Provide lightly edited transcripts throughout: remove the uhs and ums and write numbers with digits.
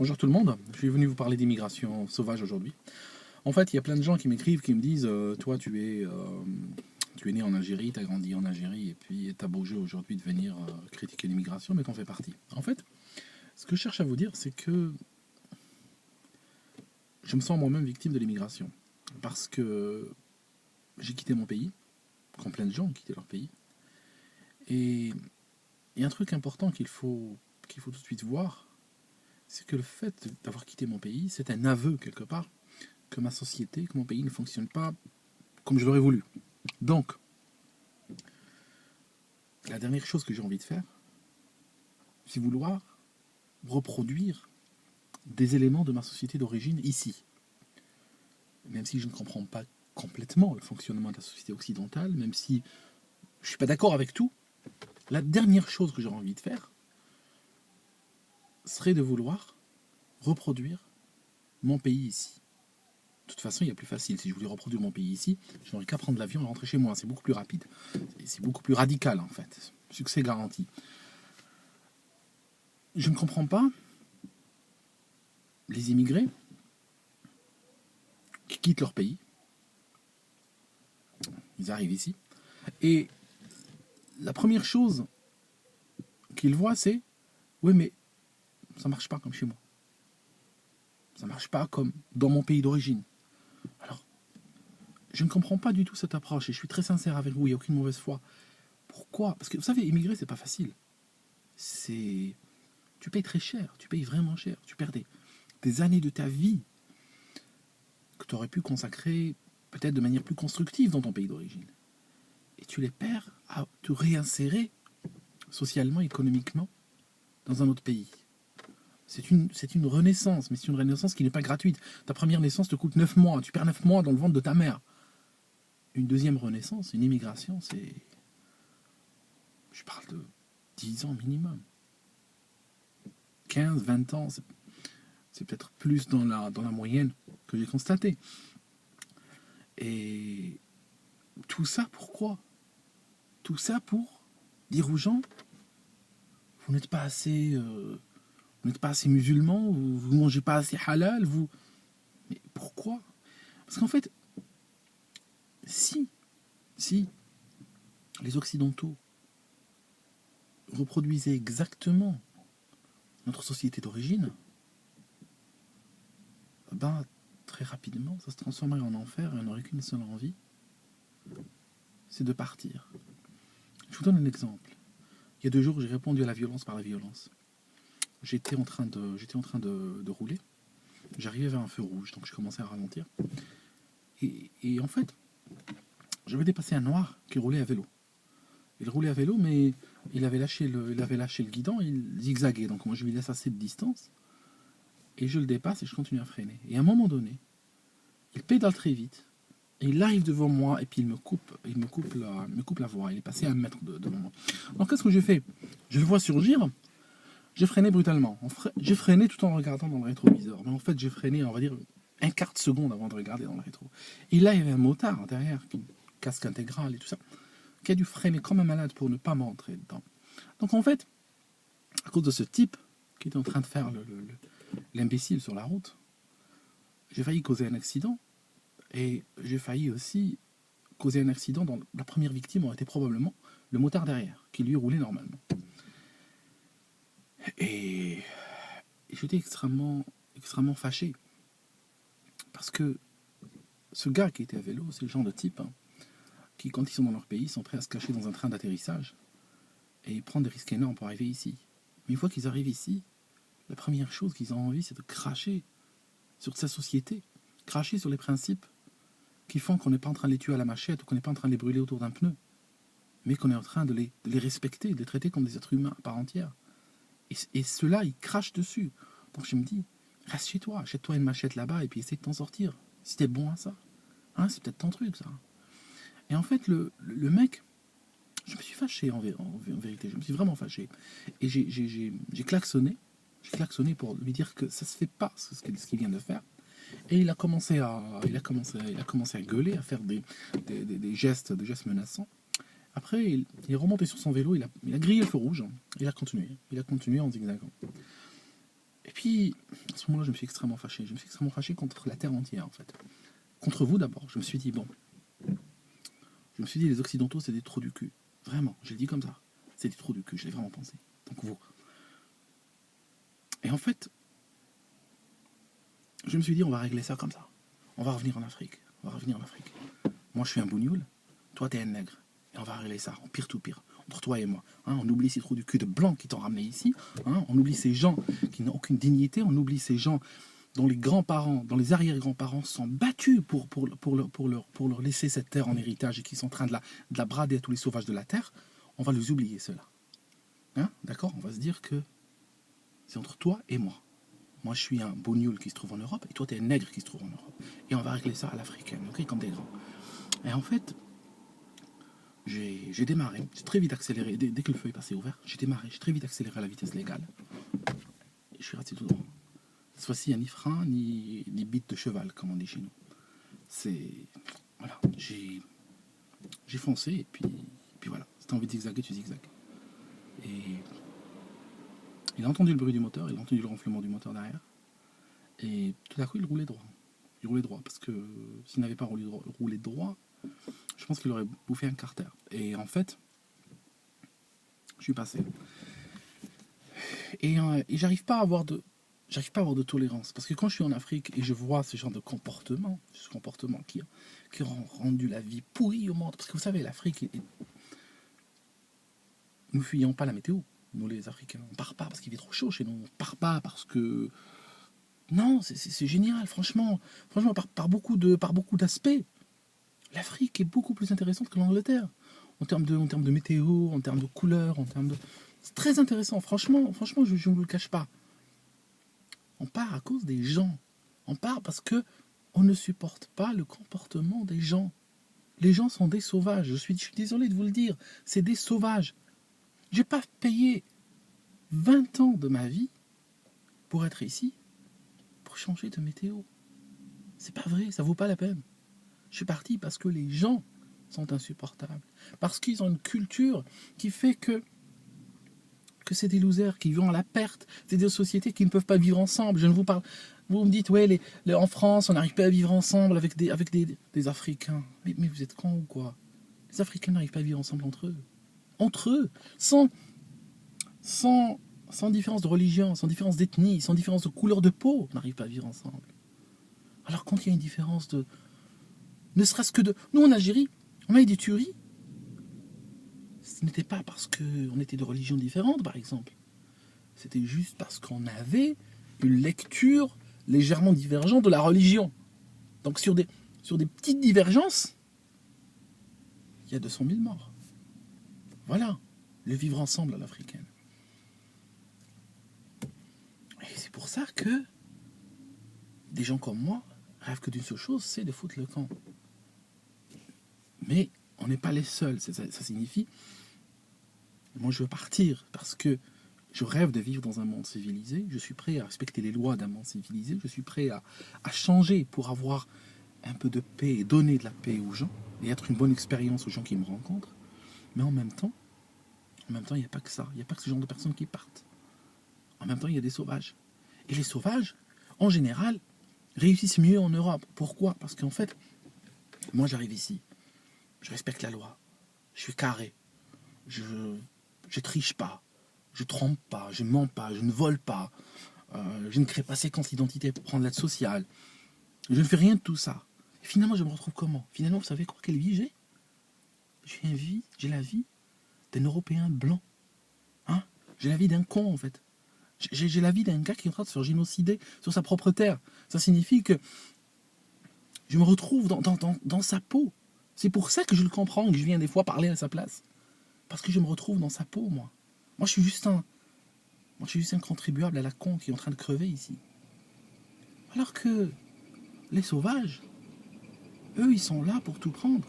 Bonjour tout le monde, je suis venu vous parler d'immigration sauvage aujourd'hui. En fait, il y a plein de gens qui m'écrivent, qui me disent toi tu es né en Algérie, tu as grandi en Algérie, et puis tu as beau jeu aujourd'hui de venir critiquer l'immigration, mais t'en fais partie. En fait, ce que je cherche à vous dire, c'est que je me sens moi-même victime de l'immigration. Parce que j'ai quitté mon pays, comme plein de gens ont quitté leur pays. Et il y a un truc important qu'il faut tout de suite voir, c'est que le fait d'avoir quitté mon pays, c'est un aveu quelque part que ma société, que mon pays ne fonctionne pas comme je l'aurais voulu. Donc, la dernière chose que j'ai envie de faire, c'est vouloir reproduire des éléments de ma société d'origine ici. Même si je ne comprends pas complètement le fonctionnement de la société occidentale, même si je ne suis pas d'accord avec tout, la dernière chose que j'aurais envie de faire serait de vouloir reproduire mon pays ici. De toute façon, il y a plus facile. Si je voulais reproduire mon pays ici, je n'aurais qu'à prendre l'avion et rentrer chez moi. C'est beaucoup plus rapide. C'est beaucoup plus radical, en fait. Succès garanti. Je ne comprends pas les immigrés qui quittent leur pays. Ils arrivent ici. Et la première chose qu'ils voient, c'est « Oui, mais ça ne marche pas comme chez moi. Ça ne marche pas comme dans mon pays d'origine. » Alors, je ne comprends pas du tout cette approche. Et je suis très sincère avec vous, il n'y a aucune mauvaise foi. Pourquoi? Parce que vous savez, immigrer, c'est pas facile. Tu payes très cher, tu payes vraiment cher. Tu perds des années de ta vie que tu aurais pu consacrer peut-être de manière plus constructive dans ton pays d'origine. Et tu les perds à te réinsérer socialement, économiquement, dans un autre pays. C'est une renaissance, mais c'est une renaissance qui n'est pas gratuite. Ta première naissance te coûte 9 mois, tu perds 9 mois dans le ventre de ta mère. Une deuxième renaissance, une immigration, c'est... Je parle de 10 ans minimum. 15, 20 ans, c'est peut-être plus dans la moyenne que j'ai constaté. Et tout ça pourquoi? Tout ça pour dire aux gens, vous n'êtes pas assez musulman, vous ne mangez pas assez halal, vous... Mais pourquoi? Parce qu'en fait, si les Occidentaux reproduisaient exactement notre société d'origine, ben, très rapidement, ça se transformerait en enfer et on n'aurait qu'une seule envie, c'est de partir. Je vous donne un exemple. Il y a 2 jours, j'ai répondu à la violence par la violence. J'étais en train de rouler. J'arrivais vers un feu rouge, donc je commençais à ralentir. Et en fait, j'avais dépassé un noir qui roulait à vélo. Il roulait à vélo, mais il avait lâché le guidon, il zigzaguait. Donc moi, je lui laisse assez de distance. Et je le dépasse et je continue à freiner. Et à un moment donné, il pédale très vite. Et il arrive devant moi et puis il me coupe la voie. Il est passé à 1 mètre devant moi. Donc qu'est-ce que j'ai fait? Je le vois surgir. J'ai freiné brutalement. J'ai freiné tout en regardant dans le rétroviseur. Mais en fait, j'ai freiné, on va dire, un quart de seconde avant de regarder dans le rétro. Et là, il y avait un motard derrière, casque intégral et tout ça, qui a dû freiner comme un malade pour ne pas m'entrer dedans. Donc en fait, à cause de ce type qui était en train de faire l'imbécile sur la route, j'ai failli causer un accident. Et j'ai failli aussi causer un accident dont la première victime aurait été probablement le motard derrière, qui lui roulait normalement. Et j'étais extrêmement fâché. Parce que ce gars qui était à vélo, c'est le genre de type qui, quand ils sont dans leur pays, sont prêts à se cacher dans un train d'atterrissage et prendre des risques énormes pour arriver ici. Mais une fois qu'ils arrivent ici, la première chose qu'ils ont envie, c'est de cracher sur sa société, cracher sur les principes qui font qu'on n'est pas en train de les tuer à la machette ou qu'on n'est pas en train de les brûler autour d'un pneu, mais qu'on est en train de les respecter, de les traiter comme des êtres humains à part entière. Et ceux-là, ils crachent dessus. Donc je me dis, reste chez toi, achète-toi une machette là-bas et puis essaie de t'en sortir. Si t'es bon à ça. C'est peut-être ton truc, ça. Et en fait, le mec, je me suis fâché en vérité, je me suis vraiment fâché. Et j'ai klaxonné. J'ai klaxonné pour lui dire que ça se fait pas ce qu'il vient de faire. Et il a commencé à gueuler, à faire des gestes menaçants. Après, il est remonté sur son vélo, il a grillé le feu rouge, il a continué en zigzagant. Et puis, À ce moment-là, je me suis extrêmement fâché. Je me suis extrêmement fâché contre la terre entière, en fait. Contre vous, d'abord. Je me suis dit, bon. Je me suis dit, les Occidentaux, c'est des trous du cul. Vraiment, je l'ai dit comme ça. C'est des trous du cul, je l'ai vraiment pensé. Donc vous. Et en fait, je me suis dit, on va régler ça comme ça. On va revenir en Afrique. On va revenir en Afrique. Moi, je suis un bougnoul. Toi, t'es un nègre. Et on va régler ça, en pire tout pire. Entre toi et moi. Hein, on oublie ces trous du cul de blancs qui t'ont ramené ici. Hein, on oublie ces gens qui n'ont aucune dignité. On oublie ces gens dont les grands-parents, dont les arrière-grands-parents sont battus pour leur laisser cette terre en héritage et qui sont en train de la brader à tous les sauvages de la terre. On va les oublier, ceux-là. Hein, d'accord? On va se dire que c'est entre toi et moi. Moi, je suis un bougnoul qui se trouve en Europe et toi, tu es un nègre qui se trouve en Europe. Et on va régler ça à l'africaine, ok, comme des grands. Et en fait, j'ai démarré, j'ai très vite accéléré, dès que le feu est passé ouvert, j'ai très vite accéléré à la vitesse légale. Et je suis resté tout droit. Cette fois-ci, il n'y a ni frein, ni bite de cheval, comme on dit chez nous. C'est... Voilà, j'ai foncé, et puis voilà. Si tu as envie de zigzaguer, tu zigzagues. Et il a entendu le bruit du moteur, il a entendu le ronflement du moteur derrière. Et tout à coup, il roulait droit. Il roulait droit, parce que s'il n'avait pas roulé droit, je pense qu'il aurait bouffé un carter. Et en fait, je suis passé. Et j'arrive pas à avoir de tolérance. Parce que quand je suis en Afrique et je vois ce genre de comportement qui ont rendu la vie pourrie au monde. Parce que vous savez, l'Afrique, nous fuyons pas la météo. Nous les Africains, on part pas parce qu'il fait trop chaud chez nous. On part pas parce que... Non, c'est génial, franchement par beaucoup d'aspects. L'Afrique est beaucoup plus intéressante que l'Angleterre. En termes de météo, en termes de couleurs, c'est très intéressant, franchement, je ne vous le cache pas. On part à cause des gens. On part parce que on ne supporte pas le comportement des gens. Les gens sont des sauvages. Je suis désolé de vous le dire. C'est des sauvages. J'ai pas payé 20 ans de ma vie pour être ici, pour changer de météo. C'est pas vrai, ça vaut pas la peine. Je suis parti parce que les gens sont insupportables. Parce qu'ils ont une culture qui fait que c'est des losers qui vivent à la perte. C'est des sociétés qui ne peuvent pas vivre ensemble. Je ne vous parle. Vous me dites, ouais, en France, on n'arrive pas à vivre ensemble avec des Africains. Mais vous êtes cons ou quoi? Les Africains n'arrivent pas à vivre ensemble entre eux. Entre eux, sans différence de religion, sans différence d'ethnie, sans différence de couleur de peau, on n'arrive pas à vivre ensemble. Alors quand il y a une différence de... Ne serait-ce que de... Nous, en Algérie, on a eu des tueries. Ce n'était pas parce qu'on était de religions différentes, par exemple. C'était juste parce qu'on avait une lecture légèrement divergente de la religion. Donc sur des petites divergences, il y a 200 000 morts. Voilà, le vivre ensemble à l'africaine. Et c'est pour ça que des gens comme moi rêvent que d'une seule chose, c'est de foutre le camp. Mais on n'est pas les seuls. Ça signifie, moi je veux partir parce que je rêve de vivre dans un monde civilisé. Je suis prêt à respecter les lois d'un monde civilisé. Je suis prêt à changer pour avoir un peu de paix et donner de la paix aux gens et être une bonne expérience aux gens qui me rencontrent. Mais en même temps, il n'y a pas que ça. Il n'y a pas que ce genre de personnes qui partent. En même temps, il y a des sauvages. Et les sauvages, en général, réussissent mieux en Europe. Pourquoi? Parce qu'en fait, moi j'arrive ici. Je respecte la loi. Je suis carré. Je triche pas. Je trompe pas. Je mens pas. Je ne vole pas. Je ne crée pas séquence d'identité pour prendre l'aide sociale. Je ne fais rien de tout ça. Et finalement, je me retrouve comment? Finalement, vous savez quoi? Quelle vie j'ai? J'ai la vie d'un Européen blanc. Hein? J'ai la vie d'un con, en fait. J'ai la vie d'un gars qui est en train de se faire génocider sur sa propre terre. Ça signifie que je me retrouve dans sa peau. C'est pour ça que je le comprends et que je viens des fois parler à sa place. Parce que je me retrouve dans sa peau, moi. Moi, je suis juste un contribuable à la con qui est en train de crever ici. Alors que les sauvages, eux, ils sont là pour tout prendre.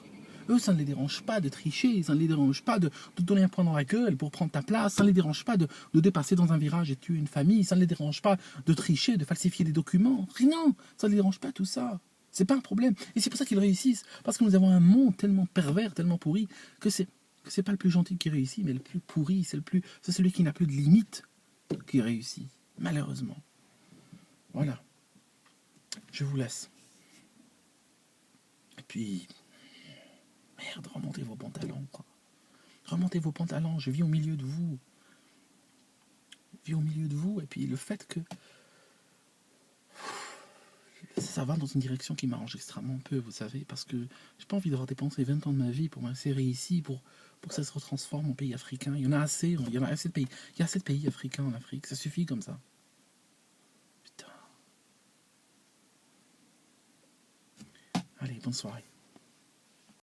Eux, ça ne les dérange pas de tricher, ça ne les dérange pas de donner un point dans la gueule pour prendre ta place, ça ne les dérange pas de dépasser dans un virage et tuer une famille, ça ne les dérange pas de tricher, de falsifier des documents. Non, ça ne les dérange pas tout ça. C'est pas un problème. Et c'est pour ça qu'ils réussissent. Parce que nous avons un monde tellement pervers, tellement pourri, que c'est pas le plus gentil qui réussit, mais le plus pourri, c'est celui qui n'a plus de limite qui réussit. Malheureusement. Voilà. Je vous laisse. Et puis, merde, remontez vos pantalons, quoi. Remontez vos pantalons, je vis au milieu de vous. Je vis au milieu de vous, et puis le fait que ça va dans une direction qui m'arrange extrêmement peu, vous savez, parce que j'ai pas envie d'avoir dépensé 20 ans de ma vie pour m'insérer ici, pour que ça se retransforme en pays africain. Il y en a assez, il y en a assez de pays. Il y a assez de pays africains en Afrique, ça suffit comme ça. Putain. Allez, bonne soirée.